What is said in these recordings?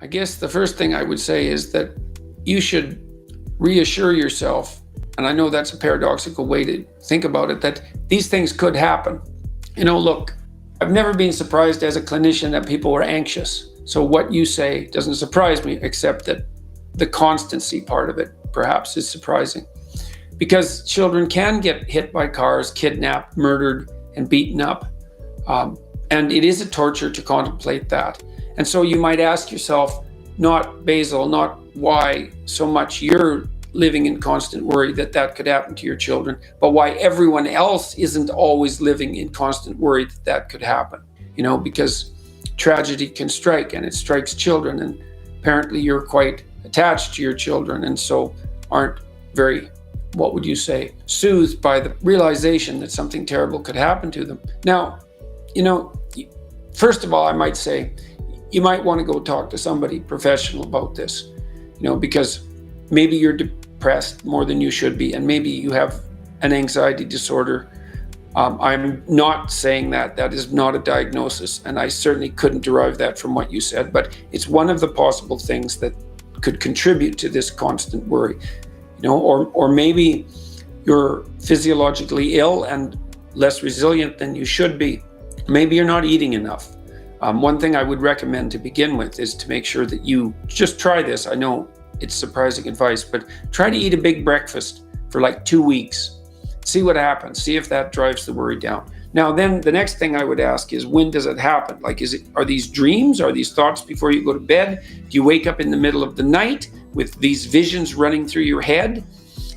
I guess the first thing I would say is that you should reassure yourself, and I know that's a paradoxical way to think about it, that these things could happen. Look, I've never been surprised as a clinician that people were anxious. So what you say doesn't surprise me, except that the constancy part of it perhaps is surprising. Because children can get hit by cars, kidnapped, murdered, and beaten up. And it is a torture to contemplate that. And so you might ask yourself, not Basil, not why so much you're living in constant worry that could happen to your children, but why everyone else isn't always living in constant worry that could happen. Because tragedy can strike, and it strikes children, and apparently you're quite attached to your children, and so aren't very, what would you say, soothed by the realization that something terrible could happen to them. Now, first of all, I might say, you might want to go talk to somebody professional about this, because maybe you're depressed more than you should be, and maybe you have an anxiety disorder. I'm not saying that is not a diagnosis, and I certainly couldn't derive that from what you said, but it's one of the possible things that could contribute to this constant worry, or maybe you're physiologically ill and less resilient than you should be. Maybe you're not eating enough. One thing I would recommend to begin with is to make sure that you just try this. I know it's surprising advice, but try to eat a big breakfast for like 2 weeks. See what happens. See if that drives the worry down. Now, then the next thing I would ask is, when does it happen? Like, are these dreams? Are these thoughts before you go to bed? Do you wake up in the middle of the night with these visions running through your head?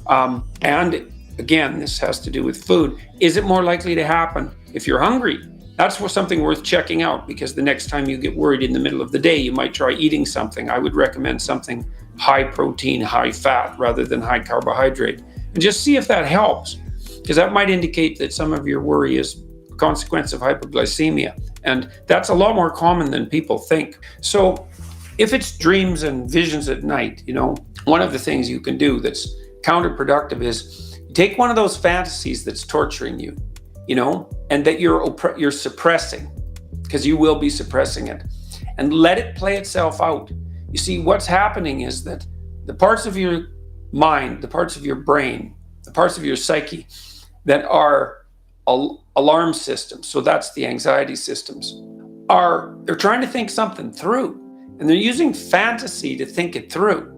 And again, this has to do with food. Is it more likely to happen if you're hungry? That's something worth checking out, because the next time you get worried in the middle of the day, you might try eating something. I would recommend something high protein, high fat, rather than high carbohydrate. And just see if that helps, because that might indicate that some of your worry is a consequence of hypoglycemia. And that's a lot more common than people think. So if it's dreams and visions at night, one of the things you can do that's counterproductive is take one of those fantasies that's torturing you, and that you're suppressing, because you will be suppressing it, and let it play itself out. You see, what's happening is that the parts of your mind, the parts of your brain, the parts of your psyche that are alarm systems, so that's the anxiety systems, they're trying to think something through, and they're using fantasy to think it through,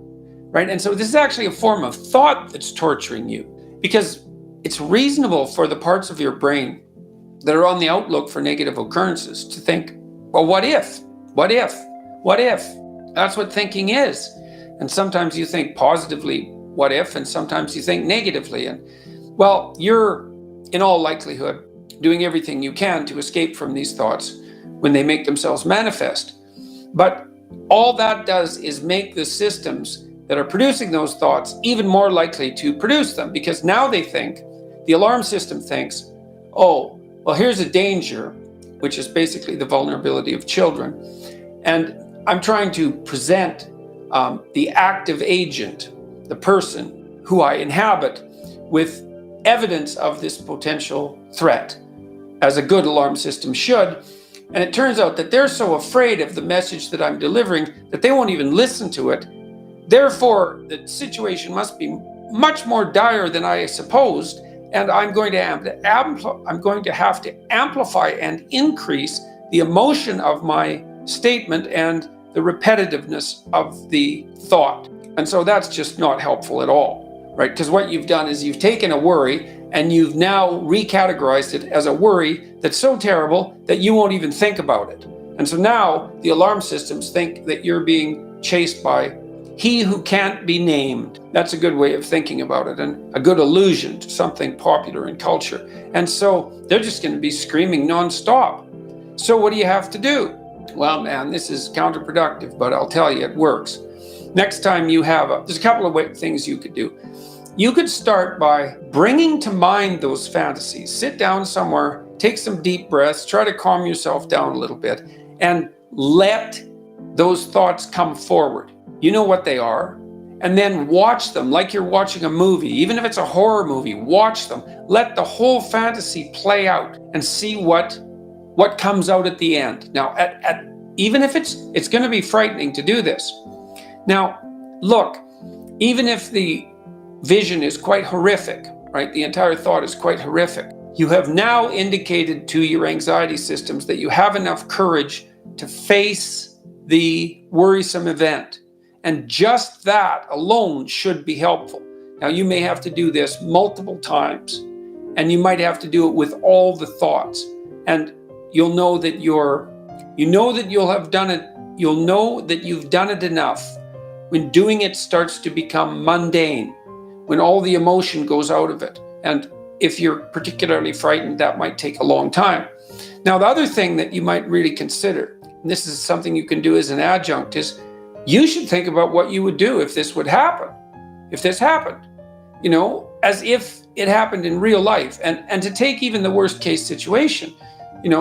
right? And so this is actually a form of thought that's torturing you, because it's reasonable for the parts of your brain that are on the outlook for negative occurrences to think, well, what if? What if? What if? That's what thinking is. And sometimes you think positively, what if? And sometimes you think negatively. And well, you're in all likelihood doing everything you can to escape from these thoughts when they make themselves manifest. But all that does is make the systems that are producing those thoughts even more likely to produce them, because now the alarm system thinks, oh, well, here's a danger, which is basically the vulnerability of children. And I'm trying to present the active agent, the person who I inhabit, with evidence of this potential threat, as a good alarm system should. And it turns out that they're so afraid of the message that I'm delivering that they won't even listen to it. Therefore, the situation must be much more dire than I supposed, and I'm going to have to amplify and increase the emotion of my statement and the repetitiveness of the thought. And so that's just not helpful at all, right? Because what you've done is you've taken a worry and you've now recategorized it as a worry that's so terrible that you won't even think about it. And so now the alarm systems think that you're being chased by he who can't be named. That's a good way of thinking about it, and a good allusion to something popular in culture. And so they're just going to be screaming nonstop. So what do you have to do? Well, man, this is counterproductive, but I'll tell you, it works. Next time you have there's a couple of things you could do. You could start by bringing to mind those fantasies. Sit down somewhere, take some deep breaths, try to calm yourself down a little bit, and let those thoughts come forward. You know what they are, and then watch them like you're watching a movie. Even if it's a horror movie, watch them. Let the whole fantasy play out and see what comes out at the end. Now, at even if it's going to be frightening to do this. Now, look, even if the vision is quite horrific, right? The entire thought is quite horrific. You have now indicated to your anxiety systems that you have enough courage to face the worrisome event. And just that alone should be helpful. Now, you may have to do this multiple times, and you might have to do it with all the thoughts. And you'll know that you'll have done it. You'll know that you've done it enough when doing it starts to become mundane, when all the emotion goes out of it. And if you're particularly frightened, that might take a long time. Now, the other thing that you might really consider, and this is something you can do as an adjunct, is you should think about what you would do if this would happen. If this happened, as if it happened in real life, and to take even the worst case situation,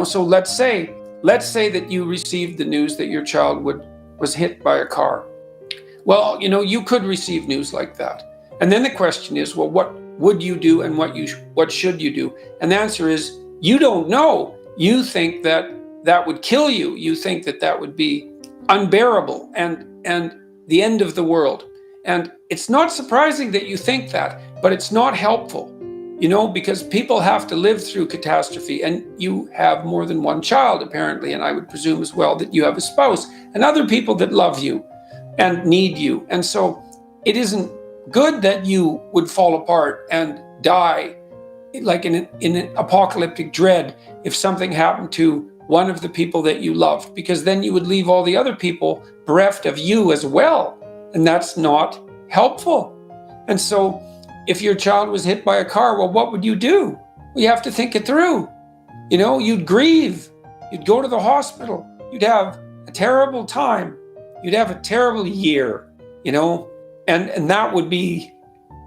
so let's say that you received the news that your child was hit by a car. Well, you could receive news like that. And then the question is, well, what would you do and what should you do? And the answer is, you don't know. You think that would kill you. You think that would be unbearable and the end of the world. And it's not surprising that you think that, but it's not helpful, because people have to live through catastrophe, and you have more than one child, apparently, and I would presume as well that you have a spouse and other people that love you and need you. And so it isn't good that you would fall apart and die like in an apocalyptic dread if something happened to one of the people that you loved, because then you would leave all the other people bereft of you as well. And that's not helpful. And so if your child was hit by a car, well, what would you do? Well, you have to think it through. You'd grieve. You'd go to the hospital. You'd have a terrible time. You'd have a terrible year, and that would be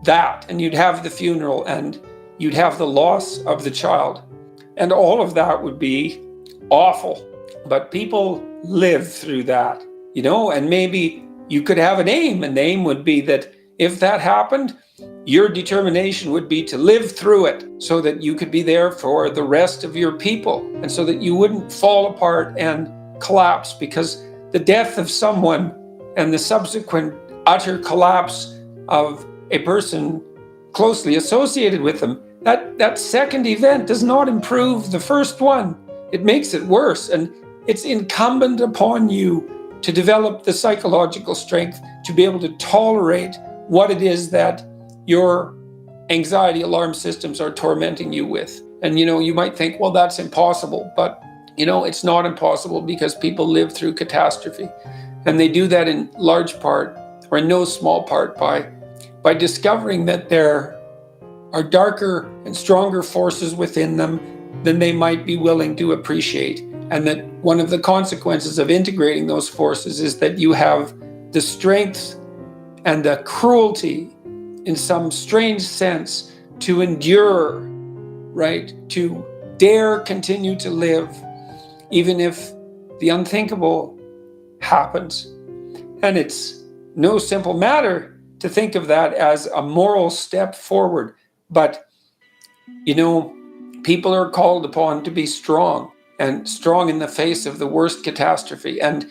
that. And you'd have the funeral, and you'd have the loss of the child. And all of that would be awful. But people live through that, and maybe you could have an aim. An aim would be that if that happened, your determination would be to live through it so that you could be there for the rest of your people, and so that you wouldn't fall apart and collapse, because the death of someone and the subsequent utter collapse of a person closely associated with them, that second event does not improve the first one. It makes it worse. And it's incumbent upon you to develop the psychological strength to be able to tolerate what it is that your anxiety alarm systems are tormenting you with. And, you might think, well, that's impossible. But, it's not impossible, because people live through catastrophe. And they do that in large part, or in no small part, by discovering that there are darker and stronger forces within them than they might be willing to appreciate. And that one of the consequences of integrating those forces is that you have the strength and the cruelty, in some strange sense, to endure, right? To dare continue to live, even if the unthinkable happens. And it's no simple matter to think of that as a moral step forward. But, people are called upon to be strong, and strong in the face of the worst catastrophe. And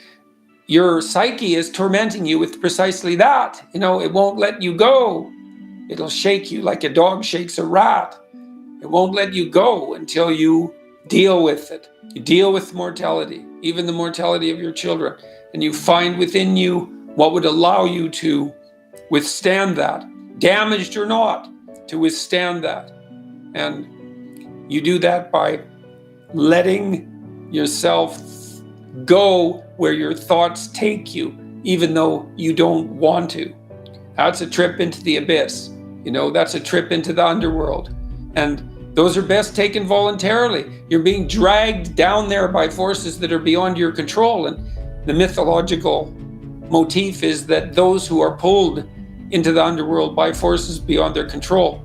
your psyche is tormenting you with precisely that. It won't let you go. It'll shake you like a dog shakes a rat. It won't let you go until you deal with it. You deal with mortality, even the mortality of your children, and you find within you what would allow you to withstand that, damaged or not, to withstand that. And you do that by letting yourself go where your thoughts take you, even though you don't want to. That's a trip into the abyss. That's a trip into the underworld. And those are best taken voluntarily. You're being dragged down there by forces that are beyond your control. And the mythological motif is that those who are pulled into the underworld by forces beyond their control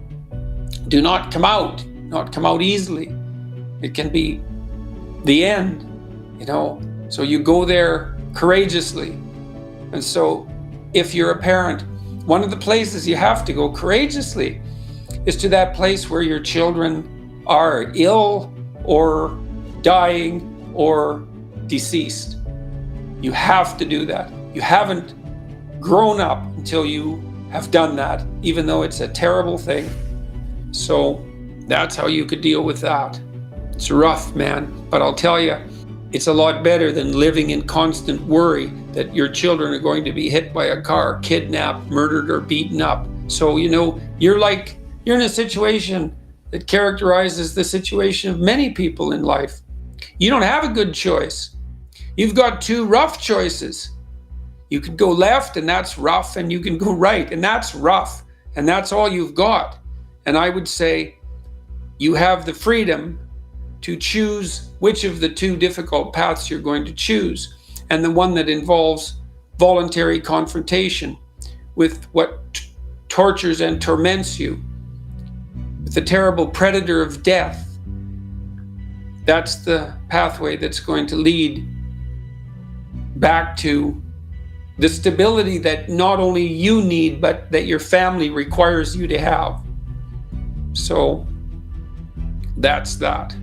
do not come out easily. It can be the end, So you go there courageously. And so if you're a parent, one of the places you have to go courageously is to that place where your children are ill or dying or deceased. You have to do that. You haven't grown up until you have done that, even though it's a terrible thing. So that's how you could deal with that. It's rough, man, but I'll tell you, it's a lot better than living in constant worry that your children are going to be hit by a car, kidnapped, murdered, or beaten up. So, you're in a situation that characterizes the situation of many people in life. You don't have a good choice. You've got two rough choices. You could go left, and that's rough, and you can go right, and that's rough, and that's all you've got. And I would say you have the freedom to choose which of the two difficult paths you're going to choose, and the one that involves voluntary confrontation with what tortures and torments you, with the terrible predator of death. That's the pathway that's going to lead back to the stability that not only you need, but that your family requires you to have. So that's that.